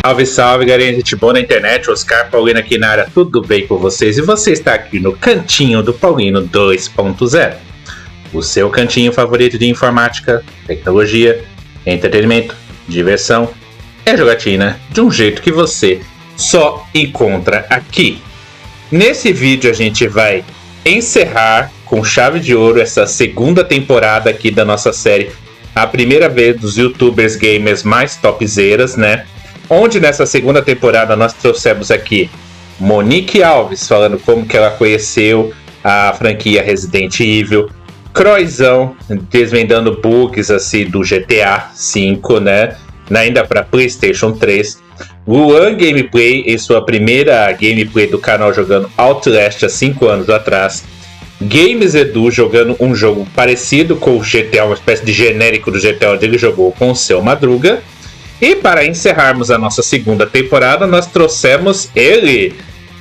Salve, salve, galera, gente boa na internet, Oscar Paulino aqui na área, tudo bem com vocês? E você está aqui no Cantinho do Paulino 2.0, o seu cantinho favorito de informática, tecnologia, entretenimento, diversão e jogatina, de um jeito que você só encontra aqui. Nesse vídeo a gente vai encerrar com chave de ouro essa segunda temporada aqui da nossa série, a primeira vez dos youtubers gamers mais topzeiras, né? Onde nessa segunda temporada nós trouxemos aqui Monique Alves falando como que ela conheceu a franquia Resident Evil, Croizão desvendando bugs assim do GTA V, né? Ainda para PlayStation 3, Luan Gameplay em sua primeira gameplay do canal jogando Outlast há 5 anos atrás, Games Edu jogando um jogo parecido com o GTA, uma espécie de genérico do GTA onde ele jogou com o seu Madruga. E para encerrarmos a nossa segunda temporada, nós trouxemos ele,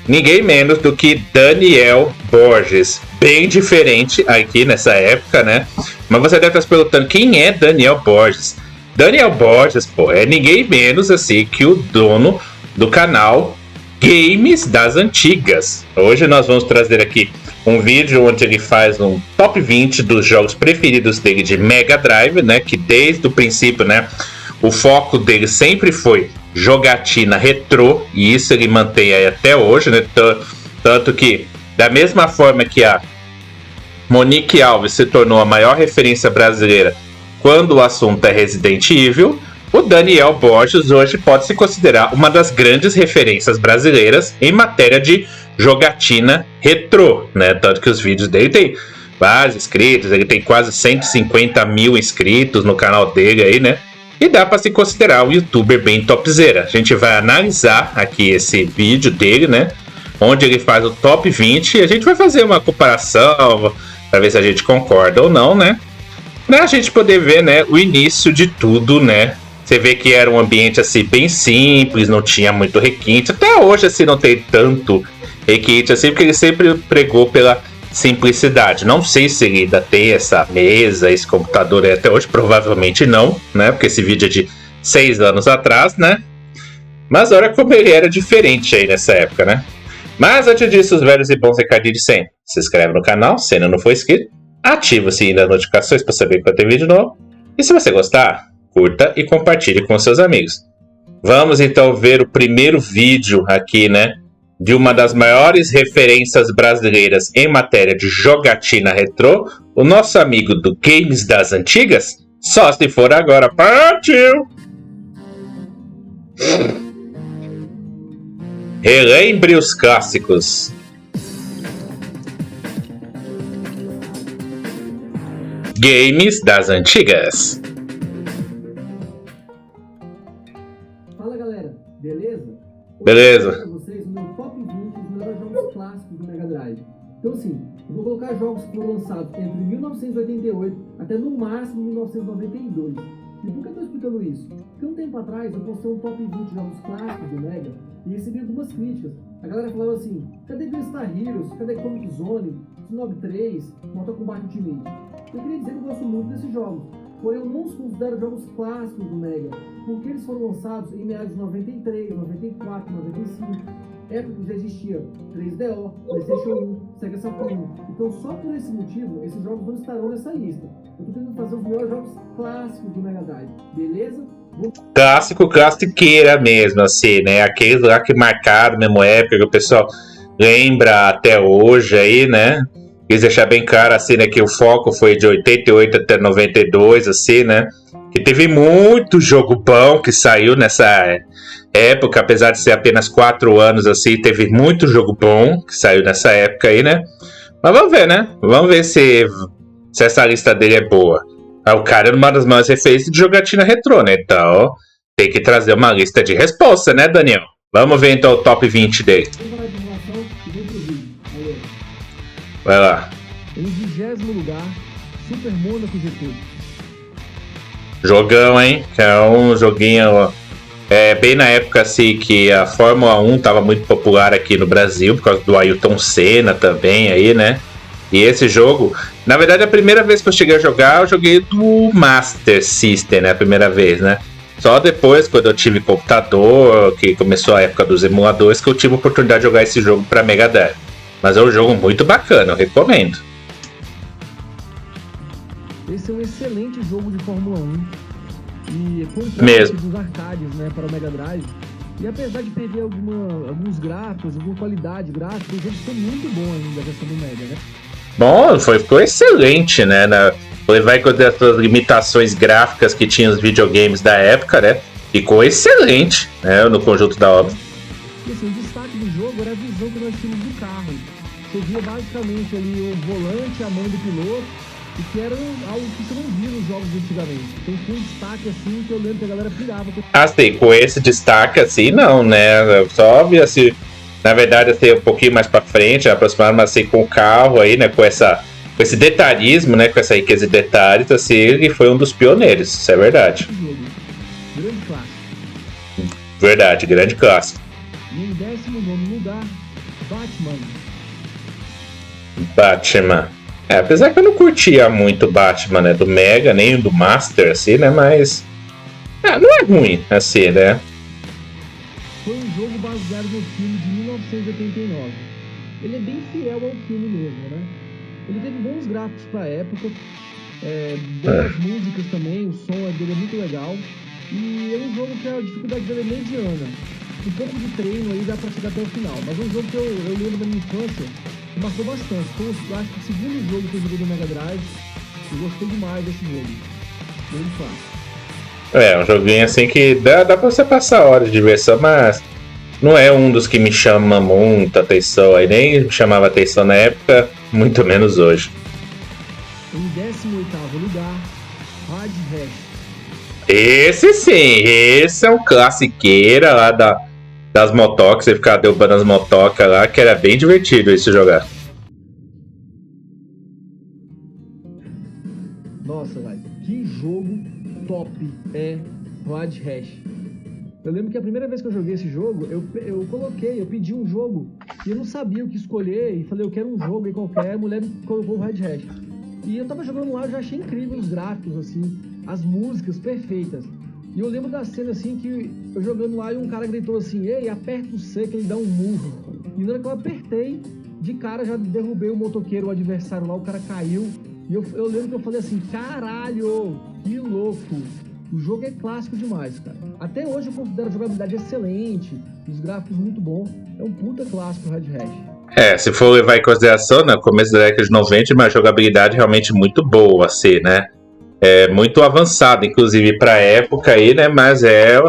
ninguém menos do que Daniel Borges. Bem diferente aqui nessa época, né? Mas você deve estar se perguntando, quem é Daniel Borges? Daniel Borges, pô, é ninguém menos assim que o dono do canal Games das Antigas. Hoje nós vamos trazer aqui um vídeo onde ele faz um top 20 dos jogos preferidos dele de Mega Drive, né? Que desde o princípio, né? O foco dele sempre foi jogatina retrô, e isso ele mantém aí até hoje, né? Tanto que, da mesma forma que a Monique Alves se tornou a maior referência brasileira quando o assunto é Resident Evil, o Daniel Borges hoje pode se considerar uma das grandes referências brasileiras em matéria de jogatina retrô, né? Tanto que os vídeos dele tem vários inscritos, ele tem quase 150 mil inscritos no canal dele aí, né? E dá para se considerar um youtuber bem topzera. A gente vai analisar aqui esse vídeo dele, né? Onde ele faz o top 20 e a gente vai fazer uma comparação para ver se a gente concorda ou não, né? Pra gente poder ver, né, o início de tudo, né? Você vê que era um ambiente assim bem simples, não tinha muito requinte. Até hoje assim não tem tanto requinte assim, porque ele sempre pregou pela simplicidade. Não sei se ele ainda tem essa mesa, esse computador aí até hoje, provavelmente não, né? Porque esse vídeo é de 6 anos atrás, né? Mas olha como ele era diferente aí nessa época, né? Mas antes disso, os velhos e bons recadinhos de sempre. Se inscreve no canal, se ainda não for inscrito, ativa o sininho das notificações para saber quando tem vídeo novo. E se você gostar, curta e compartilhe com seus amigos. Vamos então ver o primeiro vídeo aqui, né? De uma das maiores referências brasileiras em matéria de jogatina retrô, o nosso amigo do Games das Antigas, só se for agora. Partiu! Relembre os clássicos. Games das Antigas. Fala galera, beleza? Beleza. Então assim, eu vou colocar jogos que foram lançados entre 1988 até no máximo 1992. E por que eu estou explicando isso? Porque um tempo atrás eu postei um top 20 jogos clássicos do Mega e recebi algumas críticas. A galera falava assim, cadê Gunstar Heroes, cadê Comic Zone, Snob 3, Mortal Kombat Ultimate? Eu queria dizer que eu gosto muito desses jogos, porém eu não os considero jogos clássicos do Mega, porque eles foram lançados em meados de 93, 94, 95. Época que já existia 3DO, PlayStation 1, Sega Saturn. Então só por esse motivo, esses jogos não estarão nessa lista. Eu tô tentando fazer os melhores jogos clássicos do Mega Drive, beleza? Clássico, classiqueira mesmo, assim, né? Aqueles lá que marcaram mesmo época, que o pessoal lembra até hoje aí, né? Quis deixar bem claro, assim, né? Que o foco foi de 88 até 92, assim, né? Que teve muito jogo bom que saiu nessa época, apesar de ser apenas 4 anos, assim, teve muito jogo bom que saiu nessa época aí, né? Mas vamos ver, né? Vamos ver se essa lista dele é boa. O cara é uma das maiores referências de jogatina retrô, né? Então, tem que trazer uma lista de resposta, né, Daniel? Vamos ver então o top 20 dele. Vai lá. Em 20º lugar, Super Monaco GT. Jogão, hein? Que é um joguinho... bem na época assim que a Fórmula 1 estava muito popular aqui no Brasil, por causa do Ayrton Senna também aí, né? E esse jogo, na verdade a primeira vez que eu cheguei a jogar, eu joguei do Master System, né? A primeira vez, né? Só depois, quando eu tive computador, que começou a época dos emuladores, que eu tive a oportunidade de jogar esse jogo pra Mega Drive. Mas é um jogo muito bacana, eu recomendo. Esse é um excelente jogo de Fórmula 1. E foi um Mesmo. dos arcades, né, para o Mega Drive. E apesar de perder alguns gráficos, alguma qualidade gráfica, o jogo ficou muito bom ainda, a versão do Mega, né? Bom, ficou excelente, né? Levar em consideração as limitações gráficas que tinha os videogames da época, né? Ficou excelente, né? No conjunto da obra. E assim, o destaque do jogo era a visão que nós tínhamos do carro. Você via basicamente ali o volante, a mão do piloto, e que era algo que você não via nos jogos antigamente. Então foi um destaque assim que eu lembro que a galera pirava. Assim, com esse destaque assim, não, né? Só vi assim, na verdade, assim, um pouquinho mais pra frente, aproximando assim com o carro aí, né? Com esse detalhismo, né? Com essa riqueza de detalhes, assim, ele foi um dos pioneiros, isso é verdade. Grande clássico. Verdade, grande clássico. E em 19º lugar, Batman. Apesar que eu não curtia muito o Batman, né? Do Mega, nem do Master, assim, né? Mas. Não é ruim, assim, né? Foi um jogo baseado no filme de 1989. Ele é bem fiel ao filme mesmo, né? Ele teve bons gráficos pra época, boas músicas também, o som dele é muito legal. E é um jogo que a dificuldade dele é mediana. Um pouco de treino aí dá pra chegar até o final. Mas é um jogo que eu lembro da minha infância que marcou bastante. Foi, eu acho que o segundo jogo que eu joguei do Mega Drive. Eu gostei demais desse jogo. Muito fácil. Um joguinho assim que dá pra você passar horas de diversão, mas não é um dos que me chama muita atenção. Aí nem me chamava atenção na época, muito menos hoje. Em 18º lugar, Hard Hash. Esse sim, esse é um classiqueira lá das motocas, você ficava derrubando as motocas lá, que era bem divertido esse jogar. Nossa, velho, que jogo top é Hard Hash. Eu lembro que a primeira vez que eu joguei esse jogo, eu pedi um jogo e eu não sabia o que escolher e falei, eu quero um jogo aí qualquer, a mulher me colocou o Hard Hash. E eu tava jogando lá, eu já achei incrível os gráficos, assim, as músicas perfeitas. E eu lembro da cena, assim, que eu jogando lá e um cara gritou assim, ei, aperta o C que ele dá um murro. E na hora que eu apertei, de cara já derrubei o motoqueiro, o adversário lá, o cara caiu. E eu lembro que eu falei assim, caralho, que louco. O jogo é clássico demais, cara. Até hoje eu considero a jogabilidade excelente, os gráficos muito bons. É um puta clássico o Red Hash. Se for levar em consideração, no começo da década de 90, uma jogabilidade realmente muito boa, assim, né? Muito avançada, inclusive pra época aí, né? Mas é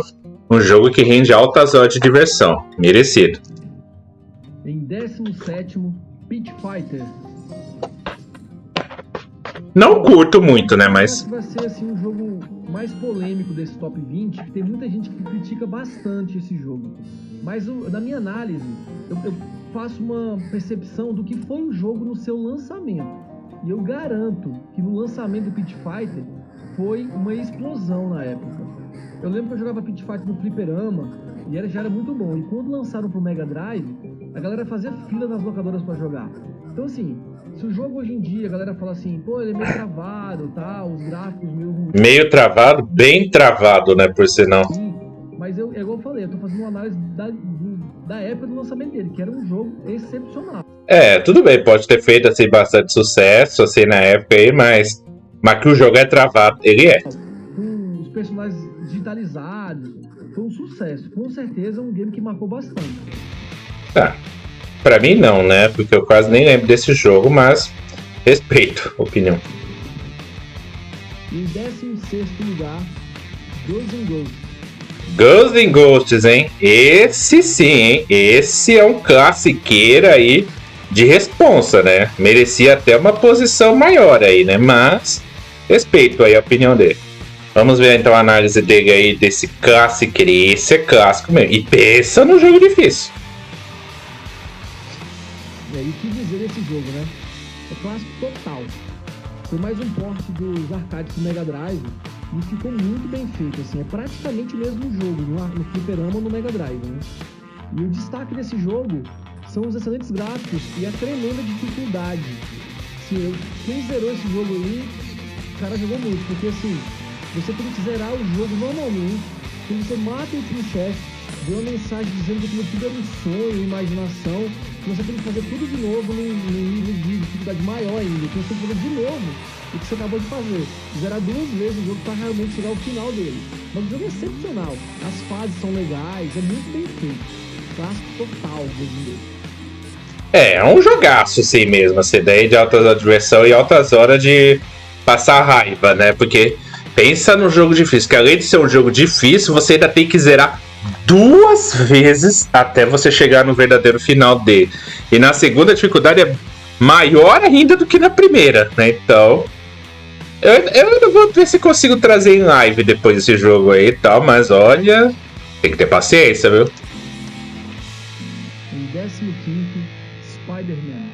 um jogo que rende altas horas de diversão. Merecido. Em 17º, Pit Fighter. Não curto muito, né? Mas vai ser assim um jogo mais polêmico desse top 20, que tem muita gente que critica bastante esse jogo. Mas na minha análise, eu faço uma percepção do que foi o jogo no seu lançamento. E eu garanto que no lançamento do Pit Fighter foi uma explosão na época. Eu lembro que eu jogava Pit Fighter no fliperama e já era muito bom. E quando lançaram pro Mega Drive, a galera fazia fila nas locadoras para jogar. Então assim, se o jogo hoje em dia a galera fala assim, pô, ele é meio travado, tá? Os gráficos meio travado, bem travado, né? Por sinal. Sim, mas é igual eu falei, eu tô fazendo uma análise da época do lançamento dele, que era um jogo excepcional. Tudo bem, pode ter feito assim bastante sucesso assim na época aí, mas que o jogo é travado, ele é. Com os personagens digitalizados, foi um sucesso. Com certeza um game que marcou bastante. Tá. Pra mim não, né? Porque eu quase nem lembro desse jogo, mas respeito a opinião. Em 16º lugar, Ghosts and Ghosts. Ghosts and Ghosts, hein? Esse sim, hein? Esse é um classiqueiro aí de responsa, né? Merecia até uma posição maior aí, né? Mas respeito aí a opinião dele. Vamos ver então a análise dele aí desse classiqueiro. Esse é clássico mesmo. E pensa no jogo difícil. E aí, o que dizer desse jogo, né? É clássico total. Foi mais um porte dos arcades do Mega Drive e ficou muito bem feito, assim. É praticamente o mesmo jogo no fliperama ou no Mega Drive, né? E o destaque desse jogo são os excelentes gráficos e a tremenda dificuldade. Quem zerou esse jogo aí, o cara jogou muito, porque assim, você tem que zerar o jogo normalmente Quando você mata o último chefe, vem uma mensagem dizendo que aquilo tudo era um sonho, imaginação, que você tem que fazer tudo de novo num nível de dificuldade maior ainda. Então você tem que fazer de novo o que você acabou de fazer. Zerar 2 vezes o jogo para realmente chegar ao final dele. Mas o jogo é excepcional. As fases são legais, é muito bem feito. Clássico total o jogo dele. É um jogaço assim mesmo, assim, daí de alta diversão e altas horas de passar raiva, né? Porque pensa no jogo difícil, que além de ser um jogo difícil, você ainda tem que zerar 2 vezes até você chegar no verdadeiro final dele. E na segunda dificuldade é maior ainda do que na primeira, né? Então, eu vou ver se consigo trazer em live depois desse jogo aí e tal, mas olha, tem que ter paciência, viu? Em 15º, Spider-Man.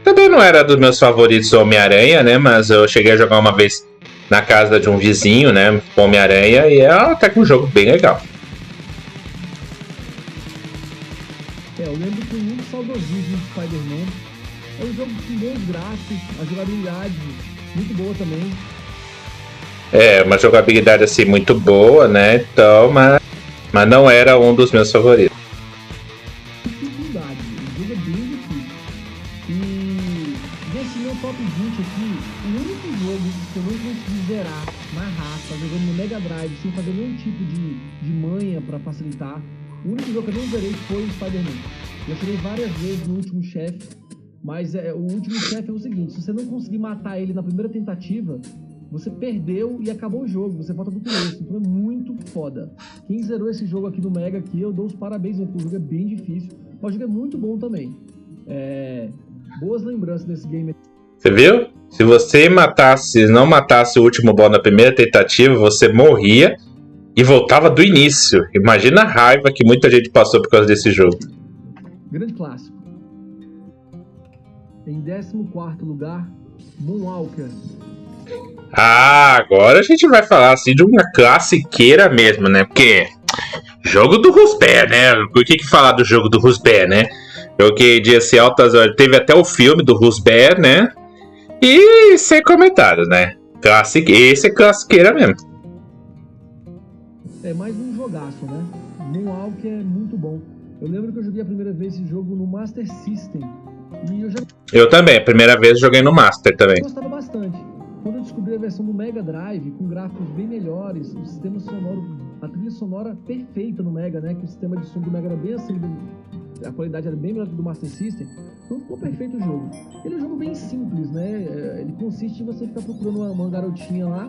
Também não era dos meus favoritos Homem-Aranha, né? Mas eu cheguei a jogar uma vez na casa de um vizinho, né? Homem-Aranha, e é até que um jogo bem legal. Eu lembro que muito saudosismo de Spider-Man. É um jogo com bons gráficos, a jogabilidade muito boa também. É, uma jogabilidade assim muito boa, né? Então, mas não era um dos meus favoritos. Dificuldade, o jogo é bem difícil. E desse meu top 20 aqui, o único jogo que eu não consegui zerar na raça, jogando no Mega Drive, sem fazer nenhum tipo de manha pra facilitar, o único jogo que eu não zerei foi o Spider-Man. Eu cheguei várias vezes no último chefe, mas o último chefe é o seguinte: se você não conseguir matar ele na primeira tentativa, você perdeu e acabou o jogo, você volta do começo. Então é muito foda. Quem zerou esse jogo aqui no Mega, aqui, eu dou os parabéns, porque o jogo é bem difícil, mas o jogo é muito bom também. Boas lembranças desse game. Você viu? Se você não matasse o último boss na primeira tentativa, você morria e voltava do início. Imagina a raiva que muita gente passou por causa desse jogo. Grande clássico. Em 14º lugar, Moonwalker. Ah, agora a gente vai falar assim de uma classiqueira mesmo, né? Porque jogo do Rusber, né? Por que falar do jogo do Rusber, né? Joguei de assim, altas horas. Teve até o filme do Rusber, né? E sem comentários, né? Esse é classiqueira mesmo. É mais um jogaço, né? Moonwalker é muito bom. Eu lembro que eu joguei a primeira vez esse jogo no Master System. E eu também, a primeira vez eu joguei no Master também. Eu gostava bastante. Quando eu descobri a versão do Mega Drive, com gráficos bem melhores, o sistema sonoro, a trilha sonora perfeita no Mega, né? Que o sistema de som do Mega era bem assim, a qualidade era bem melhor que do Master System. Então ficou perfeito o jogo. Ele é um jogo bem simples, né? Ele consiste em você ficar procurando uma garotinha lá,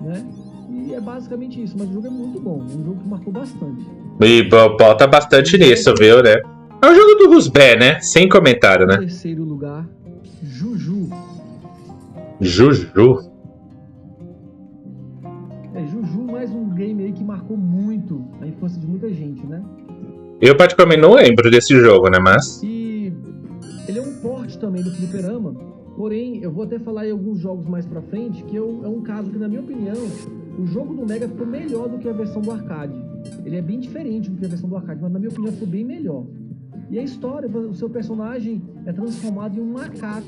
né? E é basicamente isso, mas o jogo é muito bom. Um jogo que marcou bastante. E bota bastante nisso, viu, né? É o jogo do Rusber, né? Sem comentário, né? Em 3º lugar, Juju. Juju. Juju, mais um game aí que marcou muito a infância de muita gente, né? Eu praticamente não lembro desse jogo, né? Mas E ele é um porte também do fliperama. Porém, eu vou até falar em alguns jogos mais pra frente, que é um caso que, na minha opinião, o jogo do Mega ficou melhor do que a versão do arcade. Ele é bem diferente do que a versão do arcade, mas na minha opinião ficou bem melhor. E a história, o seu personagem é transformado em um macaco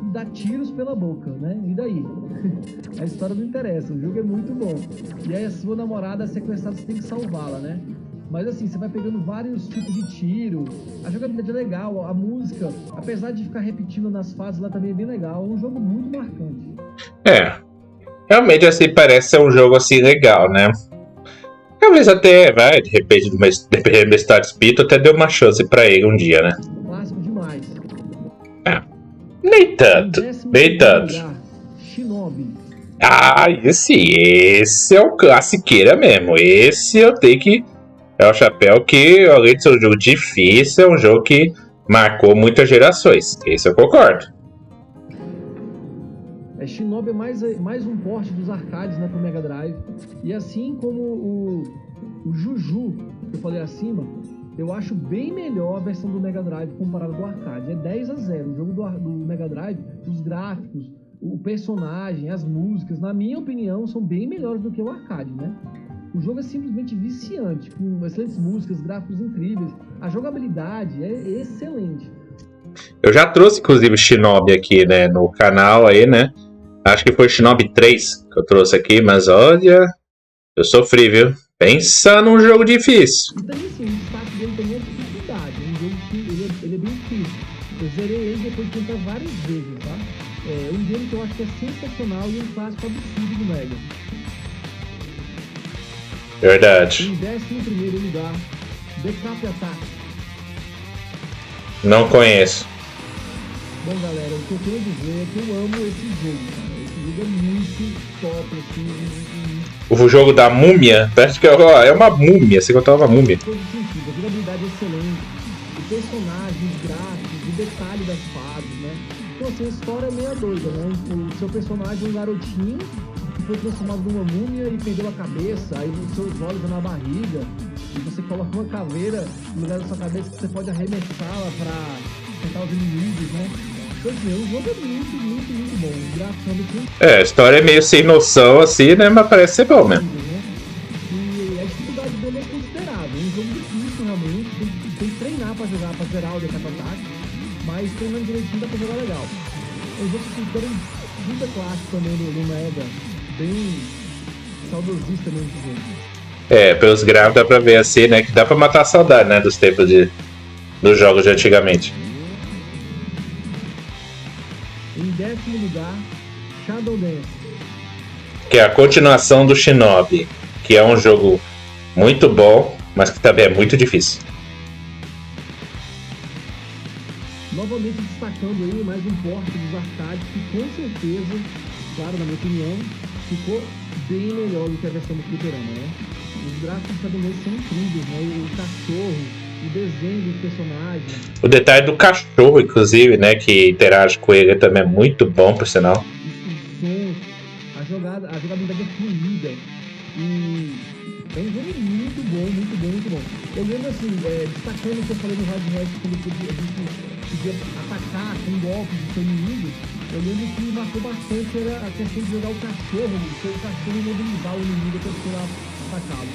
e dá tiros pela boca, né? E daí? A história não interessa, o jogo é muito bom. E aí a sua namorada é sequestrada, você tem que salvá-la, né? Mas assim, você vai pegando vários tipos de tiro, a jogabilidade é legal, a música, apesar de ficar repetindo nas fases, lá também é bem legal, é um jogo muito marcante. Realmente assim, parece ser um jogo assim legal, né? Talvez até, de repente, dependendo do estado de espírito, até deu uma chance pra ele um dia, né? Clássico demais. Nem tanto, nem tanto. Shinobi. Esse é o classiqueira mesmo. Esse eu tenho que... É o chapéu que, além de ser um jogo difícil, é um jogo que marcou muitas gerações. Esse eu concordo. Shinobi é mais um porte dos arcades, né, pro Mega Drive. E assim como o Juju, que eu falei acima, eu acho bem melhor a versão do Mega Drive comparada do arcade. É 10-0. O jogo do Mega Drive, os gráficos, o personagem, as músicas, na minha opinião, são bem melhores do que o arcade, né? O jogo é simplesmente viciante, com excelentes músicas, gráficos incríveis. A jogabilidade é excelente. Eu já trouxe, inclusive, Shinobi aqui, né, no canal aí, né? Acho que foi Shinobi 3 que eu trouxe aqui, mas olha... Eu sofri, viu? Pensa num jogo difícil. E também assim, o destaque dele também é dificuldade. É um jogo que ele é bem difícil. Eu zerei ele depois de tentar várias vezes, tá? É um game que eu acho que é sensacional e um clássico absurdo do Mega. Verdade. Em 11º lugar, Backup Attack. Não conheço. Bom, galera, o que eu tenho a dizer é que eu amo esse jogo, cara. Esse jogo é muito top, assim. O jogo da múmia, parece que é uma múmia, você contava uma múmia. Todo sentido, a jogabilidade é excelente, o personagem, os gráficos, o detalhe das fases, né? Então, assim, a história é meio doida, né? O seu personagem é um garotinho que foi transformado numa múmia e perdeu a cabeça, aí os seus olhos vão na barriga, e você coloca uma caveira no lugar da sua cabeça que você pode arremessá-la pra tentar os inimigos, né? Então, assim, o jogo é muito bom. O gráfico realmente A história é meio sem noção assim, né? Mas parece ser bom mesmo. né? E a dificuldade dele é considerável. É um jogo difícil, realmente. Tem que treinar pra jogar, pra zerar o Backup Attack. Mas treinando direitinho dá pra jogar legal. É um jogo que tem muita classe também no Mega. Bem saudosista mesmo esse jogo. Pelos gráficos dá pra ver assim, né? Que dá pra matar a saudade, né? Dos tempos dos jogos de antigamente. Em 10º lugar, Shadow Dance. Que é a continuação do Shinobi. Que é um jogo muito bom, mas que também é muito difícil. Novamente destacando aí mais um porte dos arcades que com certeza, claro, na minha opinião, ficou bem melhor do que a versão do fliperama, né? Os gráficos de Shadow Dance são incríveis, né? O cachorro, o desenho dos personagens. O detalhe do cachorro, inclusive, né? Que interage com ele também é muito bom, por sinal. Os sons, a jogabilidade é fluida. E é um jogo muito bom. Eu lembro assim, destacando o que eu falei no Hard Reset, quando a gente podia atacar com golpes de seu inimigo, eu lembro que marcou bastante era a questão de jogar o cachorro imobilizar o inimigo até você atacá-lo.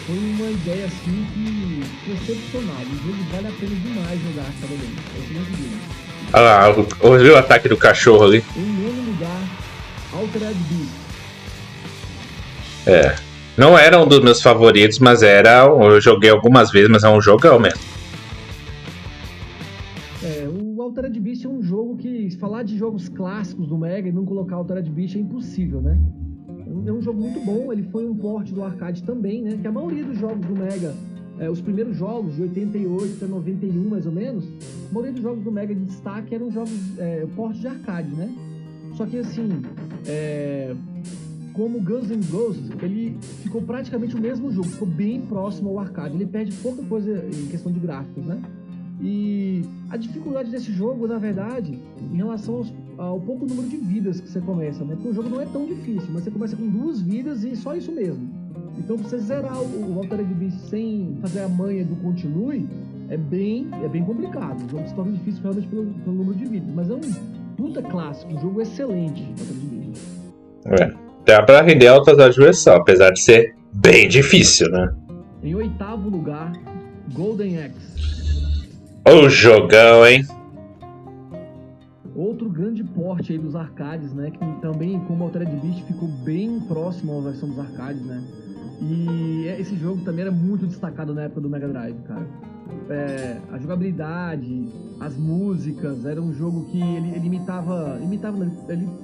Foi uma ideia assim que foi excepcional. O jogo vale a pena demais jogar cada vez. É excelente jogo. Olha lá, ouviu o ataque do cachorro ali? Em 9º lugar, Altered Beast. Não era um dos meus favoritos, mas eu joguei algumas vezes, mas é um jogão mesmo. O Altered Beast é um jogo que, se falar de jogos clássicos do Mega e não colocar Altered Beast é impossível, né? É um jogo muito bom, ele foi um port do arcade também, né? Que a maioria dos jogos do Mega, os primeiros jogos, de 88 até 91 mais ou menos, a maioria dos jogos do Mega de destaque eram jogos port de arcade, né? Só que assim, como Guns N' Roses, ele ficou praticamente o mesmo jogo, ficou bem próximo ao arcade, ele perde pouca coisa em questão de gráficos, né? E a dificuldade desse jogo, na verdade, em relação ao pouco número de vidas que você começa, né? Porque o jogo não é tão difícil, mas você começa com 2 vidas e só isso mesmo. Então, pra você zerar o Altered Beast sem fazer a manha do continue, é bem complicado. O jogo se torna difícil realmente pelo número de vidas, mas é um puta clássico, um jogo excelente, Altered Beast. Dá pra render altas ajudas só, apesar de ser bem difícil, né? Em 8º lugar, Golden Axe. O jogão, hein? Outro grande porte aí dos arcades, né? Que também, como o Altered Beast, ficou bem próximo à versão dos arcades, né? E esse jogo também era muito destacado na época do Mega Drive, cara. A jogabilidade, as músicas, era um jogo que ele imitava,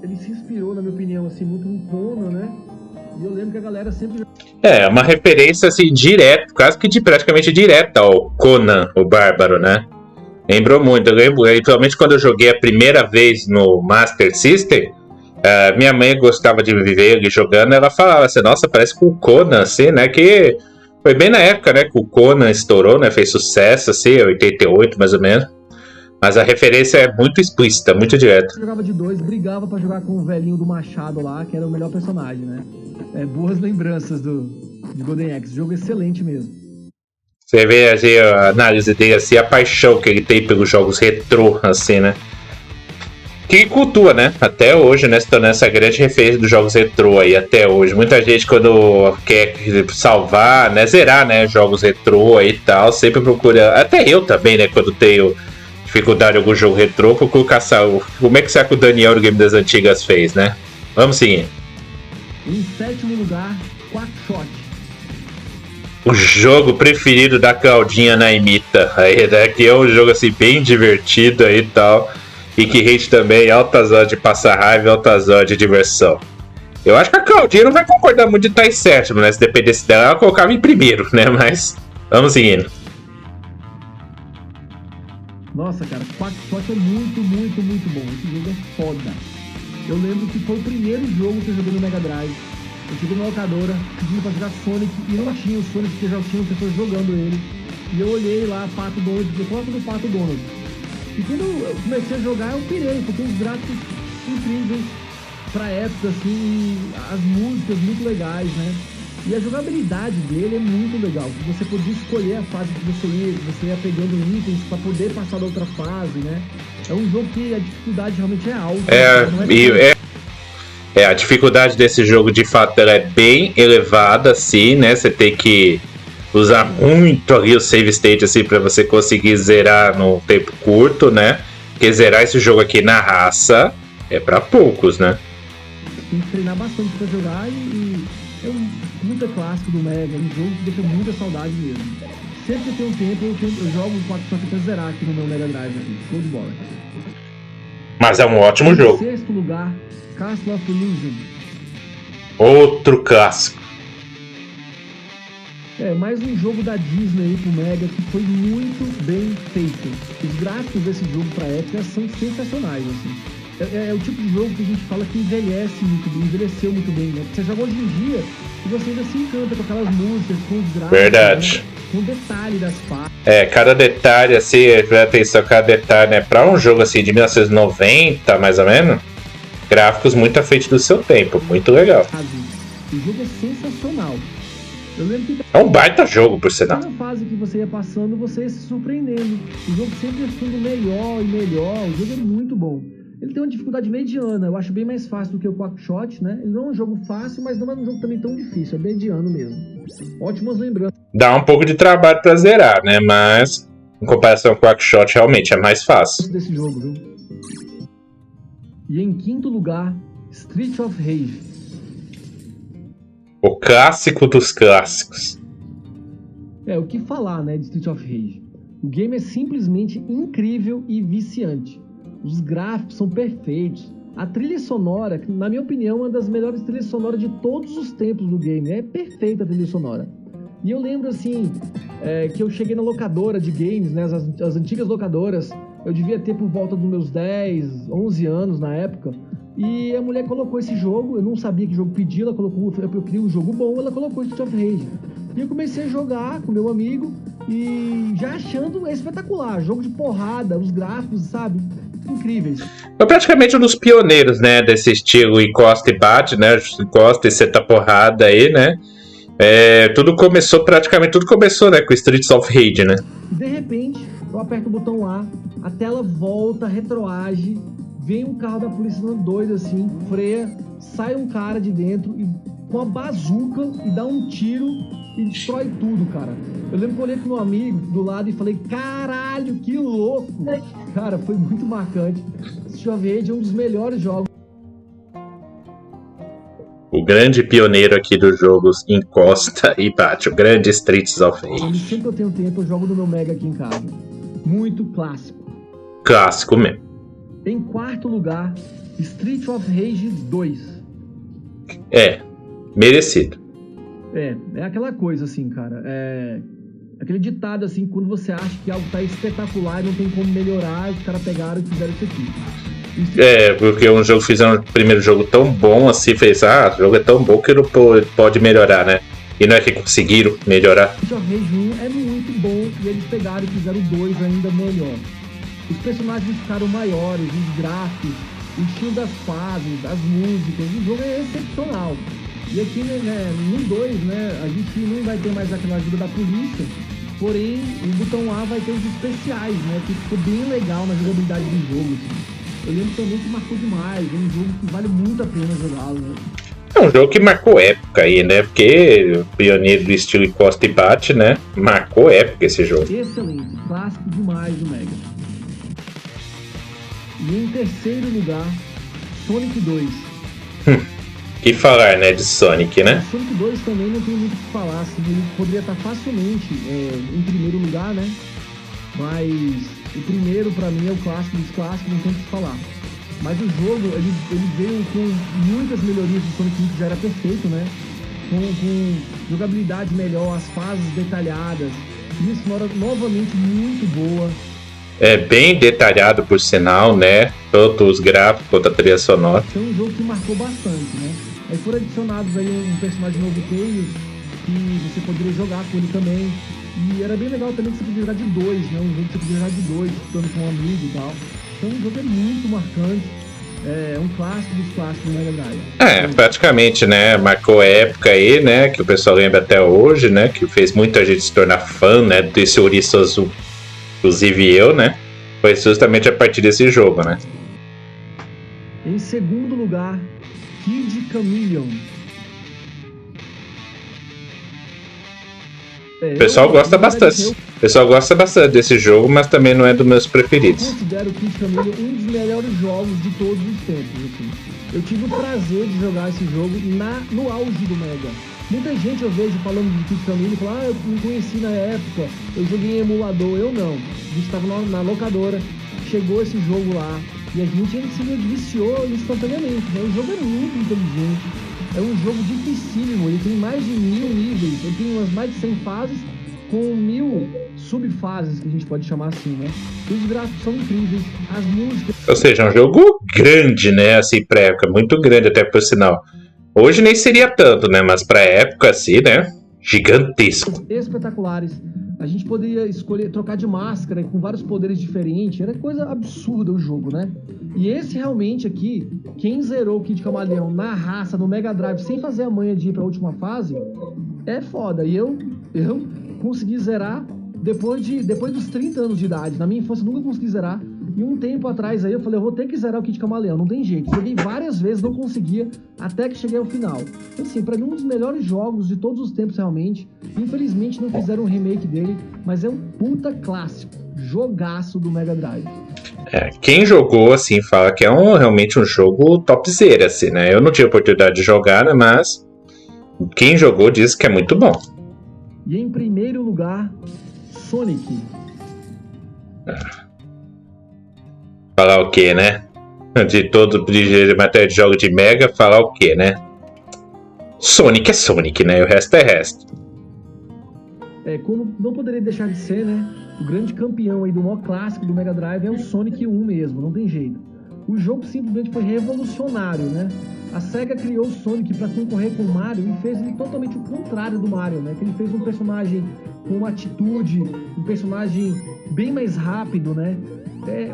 ele se inspirou, na minha opinião, assim, muito no Conan, né? E eu lembro que a galera sempre... Uma referência assim, direta, quase que praticamente direta ao Conan, o Bárbaro, né? Lembrou muito, eu lembro, principalmente quando eu joguei a primeira vez no Master System, minha mãe gostava de viver ele jogando, ela falava assim, nossa, parece com o Conan, assim, né? Que foi bem na época, né, que o Conan estourou, né? Fez sucesso, assim, 88 mais ou menos. Mas a referência é muito explícita, muito direta. Eu jogava de 2, brigava pra jogar com o velhinho do Machado lá, que era o melhor personagem, né? Boas lembranças de Golden Axe, jogo excelente mesmo. Você vê assim, a análise dele, assim, a paixão que ele tem pelos jogos retrô, assim, né? Que cultua, né? Até hoje, né? Se tornando essa grande referência dos jogos retrô aí, até hoje. Muita gente, quando quer salvar, né? Zerar, né? Jogos retrô aí e tal, sempre procura. Até eu também, né? Quando tenho dificuldade em algum jogo retrô, procuro caçar. Como é que será que o Daniel do Game das Antigas fez, né? Vamos seguir. Em 7º lugar, Quackshot. O jogo preferido da Claudinha na Imita. Aí, né, que é um jogo assim bem divertido aí e tal. E que rende também altas horas de passar raiva e altas horas de diversão. Eu acho que a Claudinha não vai concordar muito de estar em sétimo, né? Se dependesse dela, ela colocava em primeiro, né? Mas vamos seguindo. Nossa, cara, Quackshot é muito, muito, muito bom. Esse jogo é foda. Eu lembro que foi o primeiro jogo que eu joguei no Mega Drive. Eu cheguei na locadora, pedindo pra jogar Sonic, e não tinha o Sonic, porque já tinham pessoas jogando ele. E eu olhei lá, Pato Donald, eu coloco do Pato Donald. E quando eu comecei a jogar, eu pirei, porque os gráficos incríveis pra época, assim, e as músicas muito legais, né? E a jogabilidade dele é muito legal. Você podia escolher a fase que você ia pegando itens pra poder passar da outra fase, né? É um jogo que a dificuldade realmente é alta. A dificuldade desse jogo, de fato, ela é bem elevada, assim, né? Você tem que usar muito ali o save state, assim, pra você conseguir zerar num tempo curto, né? Porque zerar esse jogo aqui na raça é pra poucos, né? Tem que treinar bastante pra jogar e é um puta clássico do Mega, um jogo que deixa muita saudade mesmo. Sempre que eu tenho tempo, eu jogo o Quackshot pra zerar aqui no meu Mega Drive, aqui. Show de bola. Mas é um ótimo jogo. Em sexto lugar, Castle of Illusion. Outro clássico. Mais um jogo da Disney aí pro Mega que foi muito bem feito. Os gráficos desse jogo pra época são sensacionais, assim. É o tipo de jogo que a gente fala que envelhece muito bem, envelheceu muito bem, né? Você joga hoje em dia e você ainda se encanta com aquelas músicas, com os gráficos. Verdade. Né? Com o detalhe das fases. Cada detalhe, assim, presta atenção, cada detalhe, né? Pra um jogo assim de 1990, mais ou menos, gráficos muito à frente do seu tempo, muito legal. O jogo é sensacional. Eu lembro que é um baita jogo, por sinal. cada fase que você ia passando, você ia se surpreendendo. O jogo sempre ia ficando melhor e melhor. O jogo é muito bom. Ele tem uma dificuldade mediana, eu acho bem mais fácil do que o Quackshot, né? Ele não é um jogo fácil, mas não é um jogo também tão difícil, é mediano mesmo. Ótimas lembranças. Dá um pouco de trabalho pra zerar, né? Mas, em comparação com o Quackshot, realmente é mais fácil. Desse jogo, viu? E em quinto lugar, Street of Rage. O clássico dos clássicos. O que falar, né, de Street of Rage? O game é simplesmente incrível e viciante. Os gráficos são perfeitos. A trilha sonora, que, na minha opinião, é uma das melhores trilhas sonoras de todos os tempos do game. É perfeita a trilha sonora. E eu lembro, assim, que eu cheguei na locadora de games, né, as antigas locadoras. Eu devia ter por volta dos meus 10, 11 anos na época. E a mulher colocou esse jogo, eu não sabia que jogo pedir, ela colocou, eu queria um jogo bom, ela colocou Street of Rage. E eu comecei a jogar com meu amigo e já achando espetacular. Jogo de porrada, os gráficos, sabe? Incríveis. Foi praticamente um dos pioneiros, né, desse estilo encosta e bate, né, encosta e seta porrada aí, né. Tudo começou, né, com Streets of Rage, né. E de repente, eu aperto o botão A tela volta, retroage, vem um carro da polícia doido assim, freia, sai um cara de dentro e com a bazuca e dá um tiro e destrói tudo, cara. Eu lembro que eu olhei pro meu amigo do lado e falei, caralho, que louco! Cara, foi muito marcante. Street of Rage é um dos melhores jogos. O grande pioneiro aqui dos jogos encosta e bate, o grande Streets of Rage. Sempre que eu tenho tempo, eu jogo no meu Mega aqui em casa. Muito clássico. Clássico mesmo. Em quarto lugar, Street of Rage 2. Merecido. É aquela coisa assim, cara. Aquele ditado assim, quando você acha que algo tá espetacular e não tem como melhorar, os caras pegaram e fizeram isso aqui. Porque um jogo fizeram um primeiro jogo tão bom assim, fez, o jogo é tão bom que não pode melhorar, né? E não é que conseguiram melhorar. Street of Rage 1 é muito bom e eles pegaram e fizeram o 2 ainda melhor. Os personagens ficaram maiores, os gráficos, o estilo das fases, das músicas, o jogo é excepcional. E aqui, né, no 2, né, a gente não vai ter mais aquela ajuda da polícia, porém, o botão A vai ter os especiais, né, que ficou bem legal na jogabilidade do jogo, assim. Eu lembro também que marcou demais, é um jogo que vale muito a pena jogá-lo, né. É um jogo que marcou época aí, né, porque o pioneiro do estilo encosta e bate, né, marcou época esse jogo. Excelente, clássico demais do Mega. E em terceiro lugar, Sonic 2. que falar, né, de Sonic, né? O Sonic 2 também não tem muito o que falar, assim, ele poderia estar facilmente em primeiro lugar, né? Mas o primeiro, pra mim, é o clássico dos clássicos, não tem o que falar. Mas o jogo, ele veio com muitas melhorias do Sonic 1, que já era perfeito, né? Com jogabilidade melhor, as fases detalhadas, trilha sonora novamente muito boa. É bem detalhado, por sinal, né? Tanto os gráficos quanto a trilha sonora. Foi um jogo que marcou bastante, né? Aí foram adicionados aí um personagem novo, Tails, que você poderia jogar com ele também. E era bem legal também que você podia jogar de dois, né? Um jogo que você podia jogar de dois, disputando com um amigo e tal. Então o jogo é muito marcante. É um clássico dos clássicos do Mega Drive. Praticamente, né? Marcou a época aí, né? Que o pessoal lembra até hoje, né? Que fez muita gente se tornar fã, né? Desse ouriço azul. Inclusive eu, né? Foi justamente a partir desse jogo, né? Em segundo lugar, Kid Chameleon. O pessoal gosta bastante. O pessoal gosta bastante desse jogo, mas também não é dos meus preferidos. Eu considero o Kid Chameleon um dos melhores jogos de todos os tempos. Assim. Eu tive o prazer de jogar esse jogo no auge do Mega. Muita gente eu vejo falando de Kid Chameleon e fala, eu não conheci na época, eu joguei em emulador. Eu não. A gente estava na locadora, chegou esse jogo lá e a gente se viciou instantaneamente. Né? O jogo é muito inteligente. É um jogo dificílimo, ele tem mais de 1000 níveis, ele tem umas mais de 100 fases com 1000 subfases, que a gente pode chamar assim, né? Os gráficos são incríveis, as músicas... Ou seja, é um jogo grande, né? Assim, pra época, muito grande até por sinal. Hoje nem seria tanto, né? Mas pra época, assim, né? Gigantesco. Espetaculares. A gente poderia escolher, trocar de máscara com vários poderes diferentes. Era coisa absurda o jogo, né? E esse realmente aqui, quem zerou o Kid Chameleon na raça, no Mega Drive, sem fazer a manha de ir pra última fase, é foda. E eu consegui zerar depois dos 30 anos de idade. Na minha infância eu nunca consegui zerar. E um tempo atrás aí eu falei, eu vou ter que zerar o Kid Chameleon, não tem jeito. Joguei várias vezes, não conseguia, até que cheguei ao final. Então, assim, pra mim um dos melhores jogos de todos os tempos realmente. Infelizmente não fizeram um remake dele, mas é um puta clássico, jogaço do Mega Drive. Quem jogou, assim, fala que é realmente um jogo topzera, assim, né? Eu não tive oportunidade de jogar, né? Mas quem jogou diz que é muito bom. E em primeiro lugar, Sonic. Falar o quê, né? De matéria de jogo de Mega, falar o quê, né? Sonic é Sonic, né? E o resto é resto. Como não poderia deixar de ser, né? O grande campeão aí do maior clássico do Mega Drive é o Sonic 1 mesmo, não tem jeito. O jogo simplesmente foi revolucionário, né? A SEGA criou o Sonic para concorrer com o Mario e fez ele totalmente o contrário do Mario, né? Que ele fez um personagem com uma atitude, um personagem bem mais rápido, né? É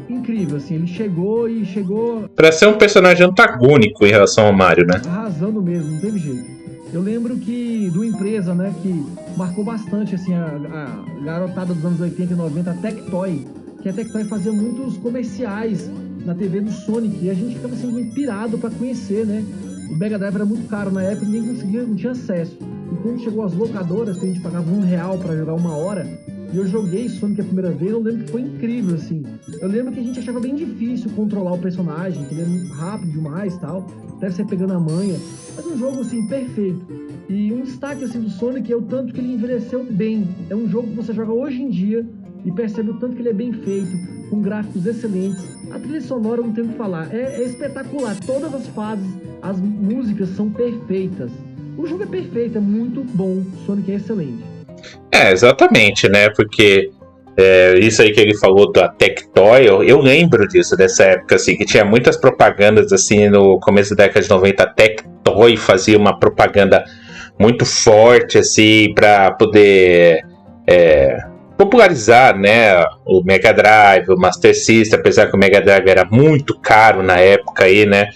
incrível, assim, ele chegou... Pra ser um personagem antagônico em relação ao Mario, né? Arrasando mesmo, não teve jeito. Eu lembro que, de uma empresa, né, que marcou bastante, assim, a garotada dos anos 80 e 90, a Tectoy, que a Tectoy fazia muitos comerciais na TV do Sonic, e a gente ficava assim, meio pirado pra conhecer, né? O Mega Drive era muito caro na época, ninguém conseguia, não tinha acesso. E quando chegou as locadoras, que a gente pagava R$1 pra jogar 1 hora, e eu joguei Sonic a primeira vez, eu lembro que foi incrível, assim. Eu lembro que a gente achava bem difícil controlar o personagem, que ele era muito rápido demais e tal, deve ser pegando a manha, mas um jogo, assim, perfeito. E um destaque, assim, do Sonic é o tanto que ele envelheceu bem. É um jogo que você joga hoje em dia e percebe o tanto que ele é bem feito, com gráficos excelentes. A trilha sonora não tem o que falar, é espetacular. Todas as fases, as músicas são perfeitas. O jogo é perfeito, é muito bom, Sonic é excelente. Exatamente, né? Porque isso aí que ele falou da Tectoy, eu lembro disso, dessa época, assim, que tinha muitas propagandas, assim, no começo da década de 90, a Tectoy fazia uma propaganda muito forte, assim, para poder popularizar, né, o Mega Drive, o Master System, apesar que o Mega Drive era muito caro na época aí, né,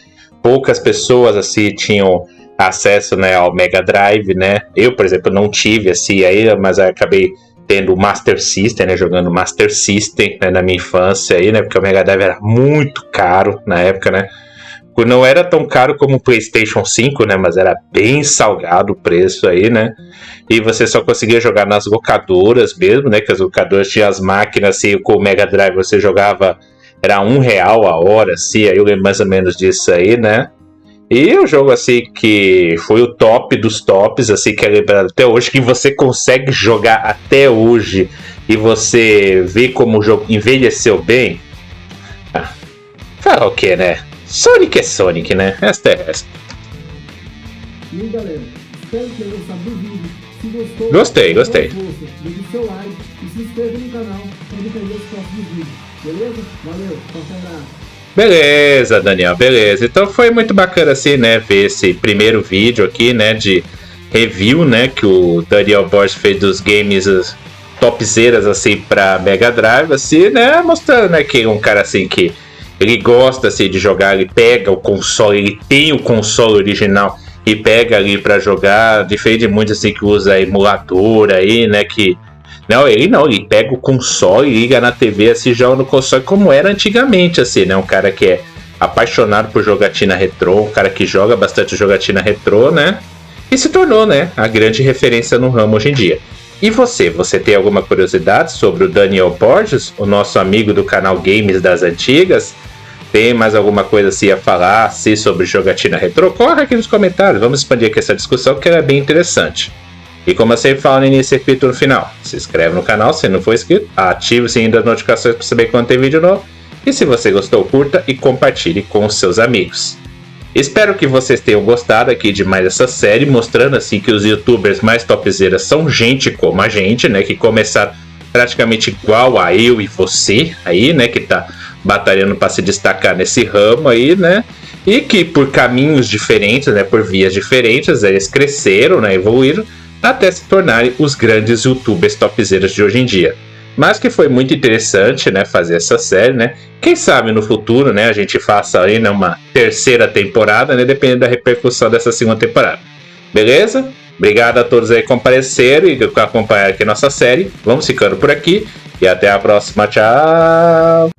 poucas pessoas, assim, tinham acesso, né, ao Mega Drive, né, eu, por exemplo, não tive, assim, aí, mas acabei tendo o Master System, né, jogando Master System, né, na minha infância aí, né, porque o Mega Drive era muito caro na época, né, não era tão caro como o PlayStation 5, né, mas era bem salgado o preço aí, né, e você só conseguia jogar nas locadoras mesmo, né, que as locadoras tinham as máquinas, assim, com o Mega Drive você jogava, era R$1 a hora, assim, aí eu lembro mais ou menos disso aí, né, E o jogo assim que foi o top dos tops, assim, que é lembrado até hoje, que você consegue jogar até hoje e você vê como o jogo envelheceu bem. Fala o que, né? Sonic é Sonic, né? Esta é esta. E aí, galera, espero que tenham gostado do vídeo. Se gostou, Gostei. deixe o seu like e se inscreva no canal para não perder os próximos vídeos. Beleza? Valeu, forte abraço. Beleza, Daniel, beleza. Então foi muito bacana assim, né, ver esse primeiro vídeo aqui, né, de review, né, que o Daniel Borges fez dos games topzeiras assim para Mega Drive, assim, né, mostrando, né, que é um cara assim que ele gosta assim de jogar, ele pega o console, ele tem o console original e pega ali para jogar, diferente muito assim que usa emulador aí, né, que não, ele pega o console, liga na TV, assim, joga no console como era antigamente, assim, né? Um cara que é apaixonado por jogatina retrô, um cara que joga bastante jogatina retrô, né? E se tornou, né, a grande referência no ramo hoje em dia. E você tem alguma curiosidade sobre o Daniel Borges, o nosso amigo do canal Games das Antigas? Tem mais alguma coisa assim a falar assim, sobre jogatina retrô? Corre aqui nos comentários, vamos expandir aqui essa discussão que é bem interessante. E como eu sempre falo no início e repito no final, se inscreve no canal se não for inscrito, ative o sininho das notificações para saber quando tem vídeo novo. E se você gostou, curta e compartilhe com os seus amigos. Espero que vocês tenham gostado aqui de mais essa série, mostrando assim que os youtubers mais topzeiras são gente como a gente, né, que começaram praticamente igual a eu e você, aí, né, que tá batalhando para se destacar nesse ramo aí, né, e que por caminhos diferentes, né, por vias diferentes, eles cresceram, né, evoluíram, até se tornarem os grandes youtubers topzeiros de hoje em dia. Mas que foi muito interessante, né, fazer essa série, né? Quem sabe no futuro, né, a gente faça aí, né, uma terceira temporada, né, dependendo da repercussão dessa segunda temporada. Beleza? Obrigado a todos aí que compareceram e que acompanharam aqui a nossa série. Vamos ficando por aqui e até a próxima. Tchau!